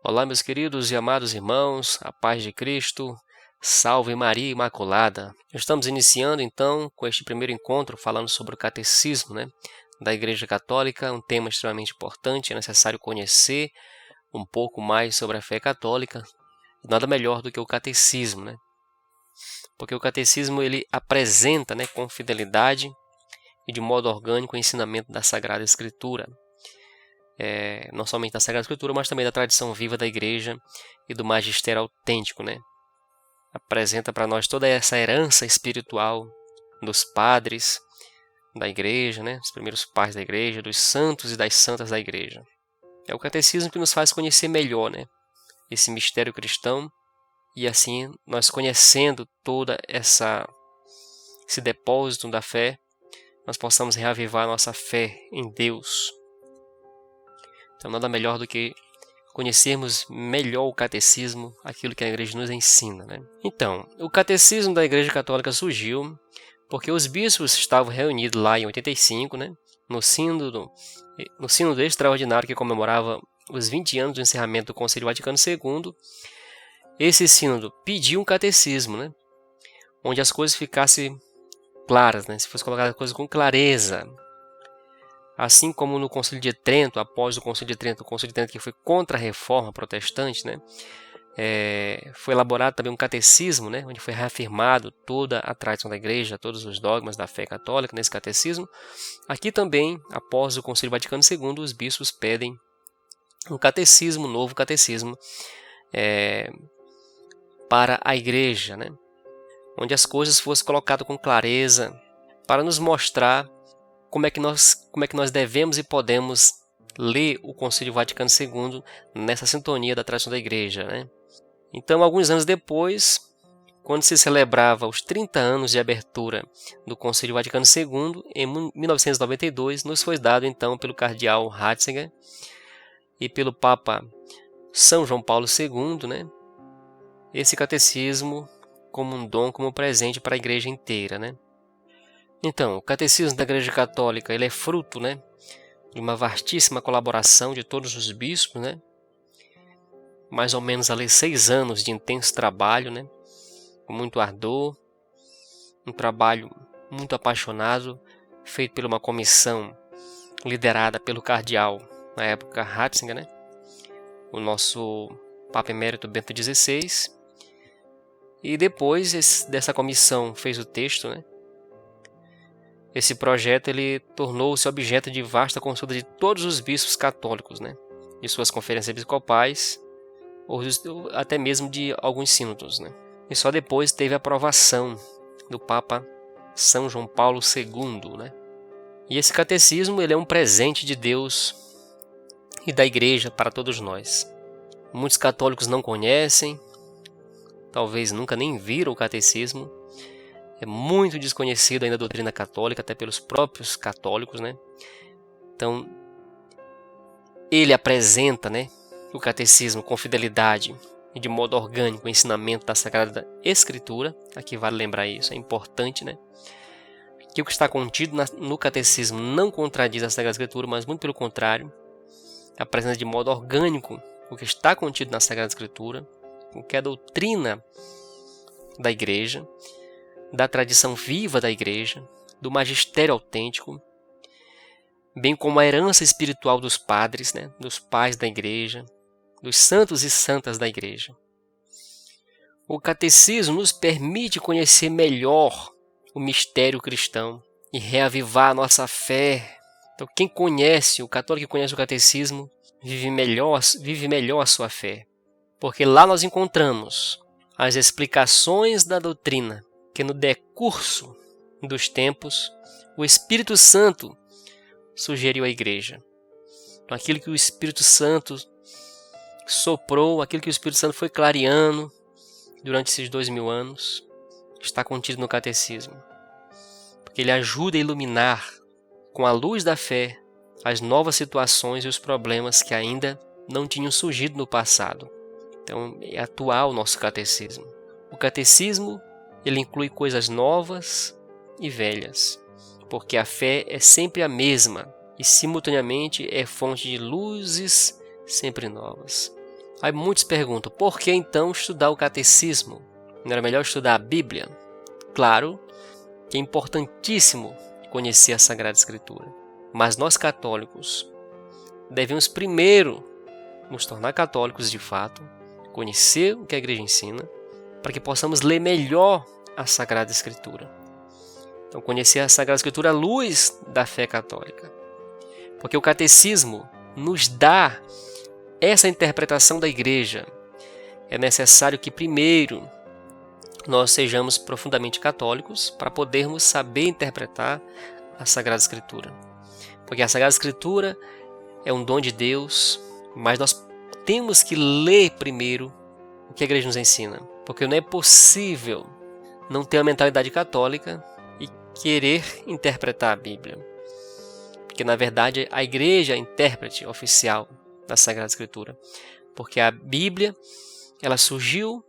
Olá, meus queridos e amados irmãos, a paz de Cristo, salve Maria Imaculada. Estamos iniciando então com este primeiro encontro falando sobre o catecismo, da Igreja Católica, um tema extremamente importante. É necessário conhecer um pouco mais sobre a fé católica. Nada melhor do que o catecismo, porque o catecismo ele apresenta, com fidelidade e de modo orgânico o ensinamento da Sagrada Escritura. Não somente da Sagrada Escritura, mas também da tradição viva da Igreja e do magistério autêntico. Apresenta para nós toda essa herança espiritual dos padres da Igreja, os primeiros pais da Igreja, dos santos e das santas da Igreja. É o catecismo que nos faz conhecer melhor esse mistério cristão, e assim nós conhecendo toda esse depósito da fé, nós possamos reavivar a nossa fé em Deus. Então nada melhor do que conhecermos melhor o catecismo, aquilo que a Igreja nos ensina. Então, o catecismo da Igreja Católica surgiu porque os bispos estavam reunidos lá em 85, no sínodo extraordinário que comemorava os 20 anos do encerramento do Concílio Vaticano II. Esse sínodo pediu um catecismo, onde as coisas ficassem claras, se fosse colocar as coisas com clareza. Assim como no Concílio de Trento, após o Concílio de Trento que foi contra a reforma protestante, foi elaborado também um catecismo, onde foi reafirmado toda a tradição da Igreja, todos os dogmas da fé católica nesse catecismo. Aqui também, após o Concílio Vaticano II, os bispos pedem um catecismo, um novo catecismo para a Igreja, onde as coisas fossem colocadas com clareza, para nos mostrar como é que nós devemos e podemos ler o Concílio Vaticano II nessa sintonia da tradição da Igreja. Então, alguns anos depois, quando se celebrava os 30 anos de abertura do Concílio Vaticano II, em 1992, nos foi dado então pelo cardeal Ratzinger e pelo Papa São João Paulo II, esse catecismo como um dom, como um presente para a Igreja inteira. Então, o catecismo da Igreja Católica ele é fruto de uma vastíssima colaboração de todos os bispos, mais ou menos ali 6 anos de intenso trabalho, com muito ardor, um trabalho muito apaixonado, feito por uma comissão liderada pelo cardeal, na época Ratzinger, o nosso Papa Emérito Bento XVI, e depois dessa comissão fez o texto, Esse projeto ele tornou-se objeto de vasta consulta de todos os bispos católicos, de suas conferências episcopais, ou até mesmo de alguns sínodos. E só depois teve a aprovação do Papa São João Paulo II. E esse catecismo ele é um presente de Deus e da Igreja para todos nós. Muitos católicos não conhecem, talvez nunca nem viram o catecismo. É muito desconhecido ainda a doutrina católica, até pelos próprios católicos. Então, ele apresenta o catecismo com fidelidade e de modo orgânico o ensinamento da Sagrada Escritura. Aqui vale lembrar isso, é importante, que o que está contido no catecismo não contradiz a Sagrada Escritura, mas muito pelo contrário, apresenta de modo orgânico o que está contido na Sagrada Escritura, o que é a doutrina da Igreja, da tradição viva da Igreja, do magistério autêntico, bem como a herança espiritual dos padres, dos pais da Igreja, dos santos e santas da Igreja. O catecismo nos permite conhecer melhor o mistério cristão e reavivar a nossa fé. Então, quem conhece, o católico que conhece o catecismo, vive melhor a sua fé, porque lá nós encontramos as explicações da doutrina que no decurso dos tempos o Espírito Santo sugeriu à Igreja. Então, aquilo que o Espírito Santo soprou, aquilo que o Espírito Santo foi clareando durante esses 2000 anos, está contido no catecismo. Porque ele ajuda a iluminar, com a luz da fé, as novas situações e os problemas que ainda não tinham surgido no passado. Então, é atual o nosso catecismo. O catecismo ele inclui coisas novas e velhas, porque a fé é sempre a mesma e simultaneamente é fonte de luzes sempre novas. Aí muitos perguntam, por que então estudar o catecismo? Não era melhor estudar a Bíblia? Claro que é importantíssimo conhecer a Sagrada Escritura, mas nós católicos devemos primeiro nos tornar católicos de fato, conhecer o que a Igreja ensina, para que possamos ler melhor a Sagrada Escritura. Então, conhecer a Sagrada Escritura à luz da fé católica. Porque o catecismo nos dá essa interpretação da Igreja. É necessário que primeiro nós sejamos profundamente católicos para podermos saber interpretar a Sagrada Escritura. Porque a Sagrada Escritura é um dom de Deus, mas nós temos que ler primeiro o que a Igreja nos ensina. Porque não é possível não ter uma mentalidade católica e querer interpretar a Bíblia. Porque, na verdade, a Igreja é a intérprete oficial da Sagrada Escritura. Porque a Bíblia, ela surgiu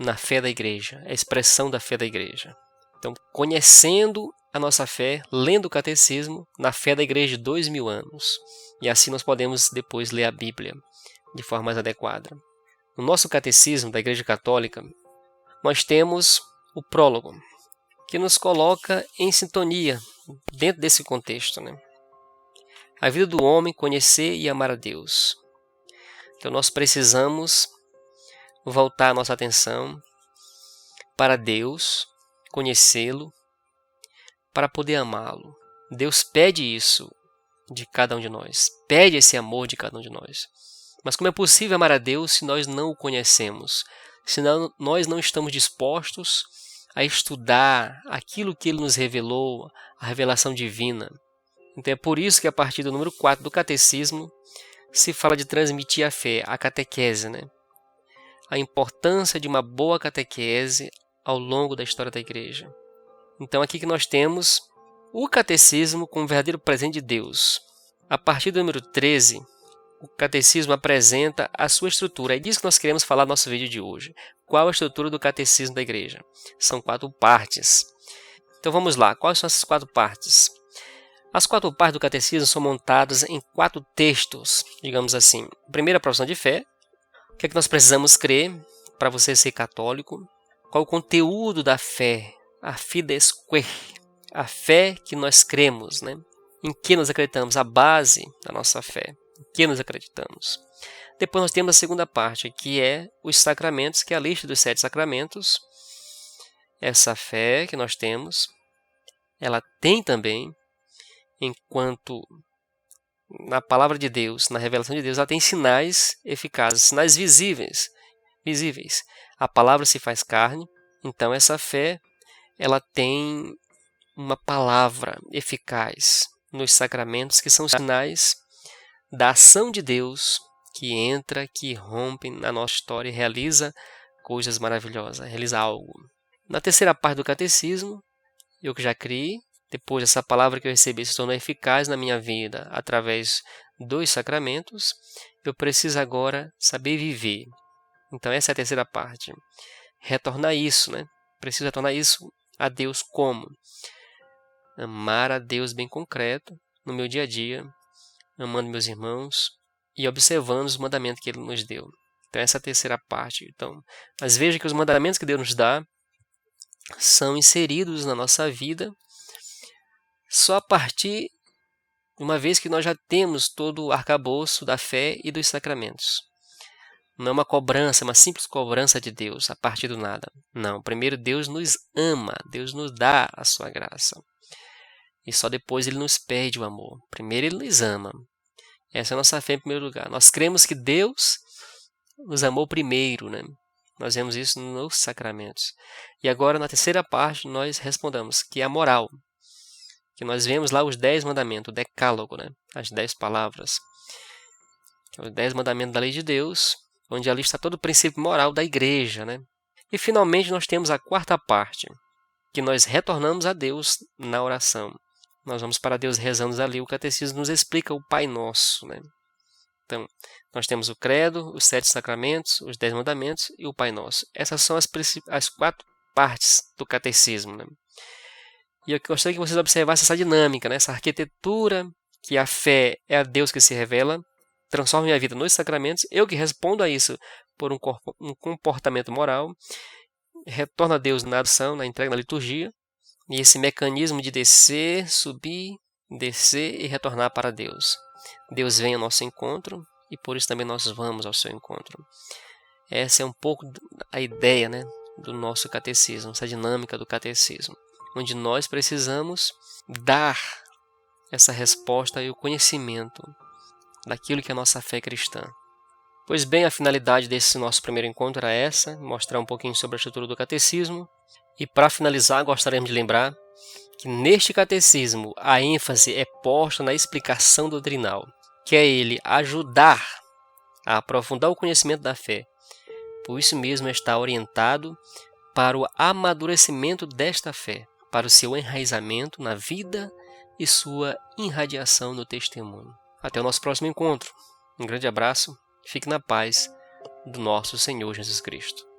na fé da Igreja, é a expressão da fé da Igreja. Então, conhecendo a nossa fé, lendo o Catecismo, na fé da Igreja de 2000 anos. E assim nós podemos depois ler a Bíblia de forma mais adequada. No nosso Catecismo da Igreja Católica, nós temos o prólogo, que nos coloca em sintonia dentro desse contexto, né? A vida do homem, conhecer e amar a Deus. Então nós precisamos voltar a nossa atenção para Deus, conhecê-lo, para poder amá-lo. Deus pede isso de cada um de nós, pede esse amor de cada um de nós. Mas como é possível amar a Deus se nós não o conhecemos? Se nós não estamos dispostos a estudar aquilo que Ele nos revelou, a revelação divina. Então é por isso que a partir do número 4 do Catecismo se fala de transmitir a fé, a catequese, né? A importância de uma boa catequese ao longo da história da Igreja. Então aqui que nós temos o Catecismo como verdadeiro presente de Deus. A partir do número 13, o Catecismo apresenta a sua estrutura. É disso que nós queremos falar no nosso vídeo de hoje. Qual a estrutura do Catecismo da Igreja? São 4 partes. Então vamos lá, quais são essas 4 partes? As 4 partes do Catecismo são montadas em 4 textos, digamos assim. Primeiro, a profissão de fé. O que é que nós precisamos crer para você ser católico? Qual o conteúdo da fé? A fides quae, a fé que nós cremos, né? Em que nós acreditamos, a base da nossa fé. Em que nós acreditamos. Depois nós temos a segunda parte, que é os sacramentos, que é a lista dos 7 sacramentos. Essa fé que nós temos, ela tem também, enquanto na palavra de Deus, na revelação de Deus, ela tem sinais eficazes, sinais visíveis. A palavra se faz carne, então essa fé, ela tem uma palavra eficaz nos sacramentos, que são sinais da ação de Deus que entra, que rompe na nossa história e realiza coisas maravilhosas, realiza algo. Na terceira parte do Catecismo, eu que já criei, depois essa palavra que eu recebi se tornou eficaz na minha vida através dos sacramentos, eu preciso agora saber viver. Então essa é a terceira parte. Retornar isso, né? Preciso retornar isso a Deus como? Amar a Deus bem concreto no meu dia a dia, amando meus irmãos e observando os mandamentos que Ele nos deu. Então essa é a terceira parte. Então, mas veja que os mandamentos que Deus nos dá são inseridos na nossa vida só a partir de uma vez que nós já temos todo o arcabouço da fé e dos sacramentos. Não é uma cobrança, uma simples cobrança de Deus a partir do nada. Não, primeiro Deus nos ama, Deus nos dá a sua graça. E só depois Ele nos pede o amor. Primeiro Ele nos ama. Essa é a nossa fé em primeiro lugar. Nós cremos que Deus nos amou primeiro, né? Nós vemos isso nos sacramentos. E agora, na terceira parte, nós respondemos que é a moral. Que nós vemos lá os 10 mandamentos, o decálogo, né? As 10 palavras. Os 10 mandamentos da lei de Deus, onde ali está todo o princípio moral da igreja, né? E finalmente nós temos a quarta parte, que nós retornamos a Deus na oração. Nós vamos para Deus rezando ali, o Catecismo nos explica o Pai Nosso, né? Então, nós temos o credo, os 7 sacramentos, os 10 mandamentos e o Pai Nosso. Essas são as 4 partes do Catecismo, né? E eu gostaria que vocês observassem essa dinâmica, né? Essa arquitetura, que a fé é a Deus que se revela, transforma minha vida nos sacramentos, eu que respondo a isso por um comportamento moral, retorno a Deus na adoção, na entrega, na liturgia, e esse mecanismo de descer, subir, descer e retornar para Deus. Deus vem ao nosso encontro e por isso também nós vamos ao seu encontro. Essa é um pouco a ideia, né, do nosso catecismo, essa dinâmica do catecismo, onde nós precisamos dar essa resposta e o conhecimento daquilo que é a nossa fé cristã. Pois bem, a finalidade desse nosso primeiro encontro era essa, mostrar um pouquinho sobre a estrutura do catecismo. E para finalizar, gostaríamos de lembrar que neste catecismo a ênfase é posta na explicação doutrinal, que é ele ajudar a aprofundar o conhecimento da fé. Por isso mesmo está orientado para o amadurecimento desta fé, para o seu enraizamento na vida e sua irradiação no testemunho. Até o nosso próximo encontro. Um grande abraço, fique na paz do nosso Senhor Jesus Cristo.